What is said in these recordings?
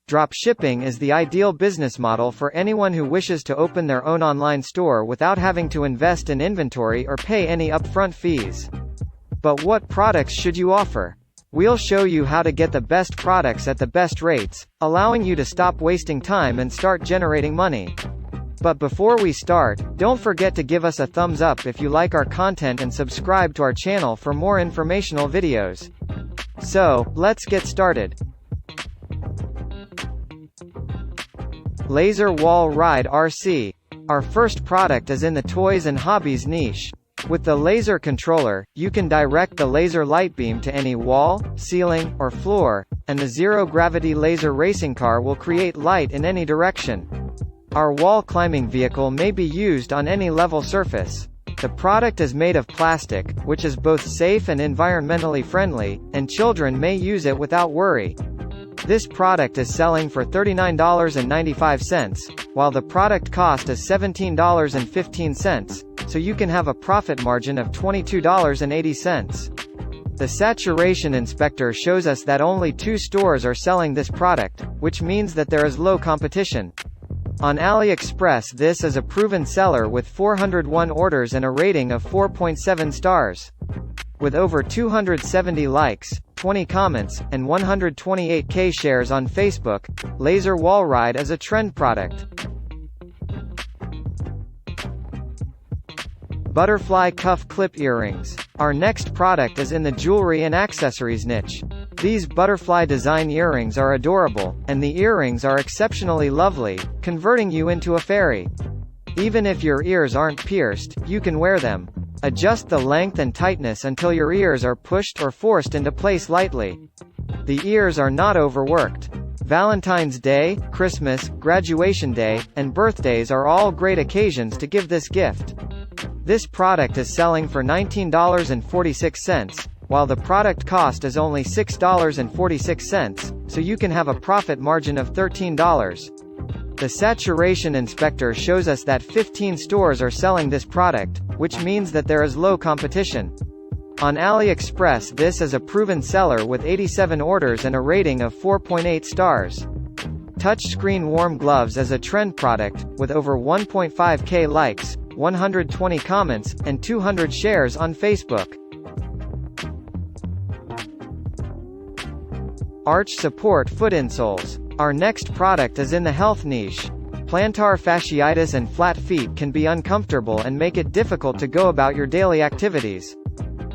Dropshipping is the ideal business model for anyone who wishes to open their own online store without having to invest in inventory or pay any upfront fees. But what products should you offer? We'll show you how to get the best products at the best rates, allowing you to stop wasting time and start generating money. But before we start, don't forget to give us a thumbs up if you like our content and subscribe to our channel for more informational videos. So, let's get started. Laser Wallride RC. Our first product is in the toys and hobbies niche. With the laser controller, you can direct the laser light beam to any wall, ceiling, or floor, and the zero-gravity laser racing car will create light in any direction. Our wall climbing vehicle may be used on any level surface. The product is made of plastic, which is both safe and environmentally friendly, and children may use it without worry. This product is selling for $39.95, while the product cost is $17.15, so you can have a profit margin of $22.80. The saturation inspector shows us that only 2 stores are selling this product, which means that there is low competition. On AliExpress, this is a proven seller with 401 orders and a rating of 4.7 stars. With over 270 likes, 20 comments, and 128k shares on Facebook, Laser Wallride is a trend product. Butterfly Cuff Clip Earrings. Our next product is in the jewelry and accessories niche. These butterfly design earrings are adorable, and the earrings are exceptionally lovely, converting you into a fairy. Even if your ears aren't pierced, you can wear them. Adjust the length and tightness until your ears are pushed or forced into place lightly. The ears are not overworked. Valentine's Day, Christmas, graduation day, and birthdays are all great occasions to give this gift. This product is selling for $19.46, while the product cost is only $6.46, so you can have a profit margin of $13. The saturation inspector shows us that 15 stores are selling this product, which means that there is low competition. On AliExpress, this is a proven seller with 87 orders and a rating of 4.8 stars. Touchscreen warm gloves is a trend product, with over 1.5k likes, 120 comments, and 200 shares on Facebook. Arch Support Foot Insoles. Our next product is in the health niche. Plantar fasciitis and flat feet can be uncomfortable and make it difficult to go about your daily activities.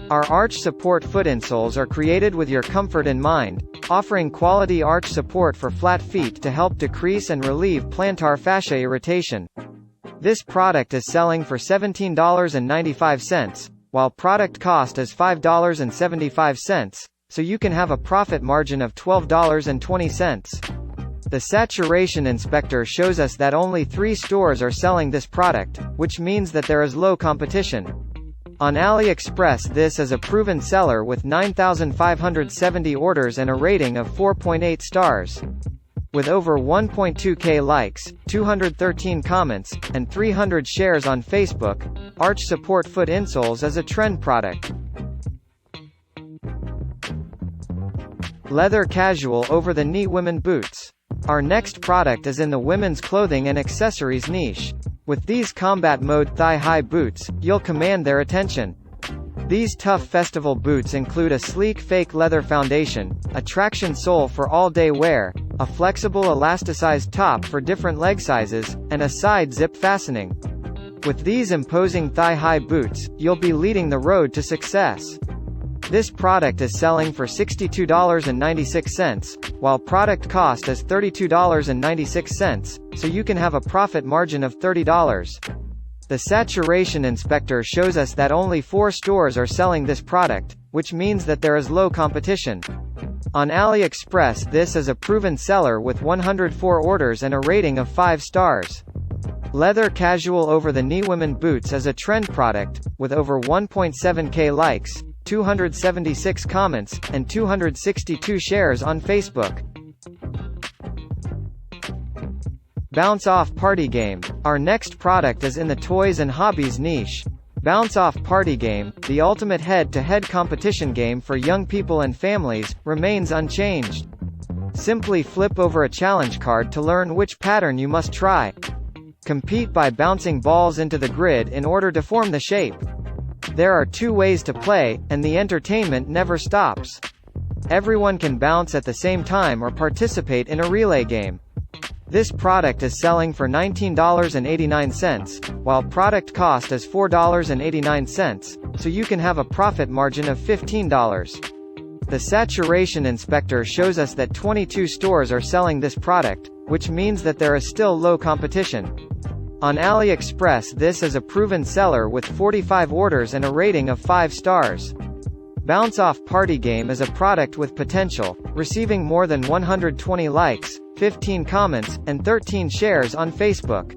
Our arch support foot insoles are created with your comfort in mind, offering quality arch support for flat feet to help decrease and relieve plantar fascia irritation. This product is selling for $17.95, while product cost is $5.75, so you can have a profit margin of $12.20. The saturation inspector shows us that only 3 stores are selling this product, which means that there is low competition. On AliExpress, this is a proven seller with 9,570 orders and a rating of 4.8 stars. With over 1.2k likes, 213 comments, and 300 shares on Facebook, Arch Support Foot Insoles is a trend product. Leather Casual Over-the-Knee Women Boots. Our next product is in the women's clothing and accessories niche. With these combat mode thigh-high boots, you'll command their attention. These tough festival boots include a sleek fake leather foundation, a traction sole for all-day wear, a flexible elasticized top for different leg sizes, and a side zip fastening. With these imposing thigh-high boots, you'll be leading the road to success. This product is selling for $62.96, while product cost is $32.96, so you can have a profit margin of $30. The saturation inspector shows us that only 4 stores are selling this product, which means that there is low competition. On AliExpress, this is a proven seller with 104 orders and a rating of 5 stars. Leather Casual Over-the-Knee Women Boots is a trend product, with over 1.7k likes, 276 comments, and 262 shares on Facebook. Bounce Off Party Game. Our next product is in the toys and hobbies niche. Bounce Off Party Game, the ultimate head-to-head competition game for young people and families, remains unchanged. Simply flip over a challenge card to learn which pattern you must try. Compete by bouncing balls into the grid in order to form the shape. There are 2 ways to play, and the entertainment never stops. Everyone can bounce at the same time or participate in a relay game. This product is selling for $19.89, while product cost is $4.89, so you can have a profit margin of $15. The saturation inspector shows us that 22 stores are selling this product, which means that there is still low competition. On AliExpress, this is a proven seller with 45 orders and a rating of 5 stars. Bounce Off Party Game is a product with potential, receiving more than 120 likes, 15 comments, and 13 shares on Facebook.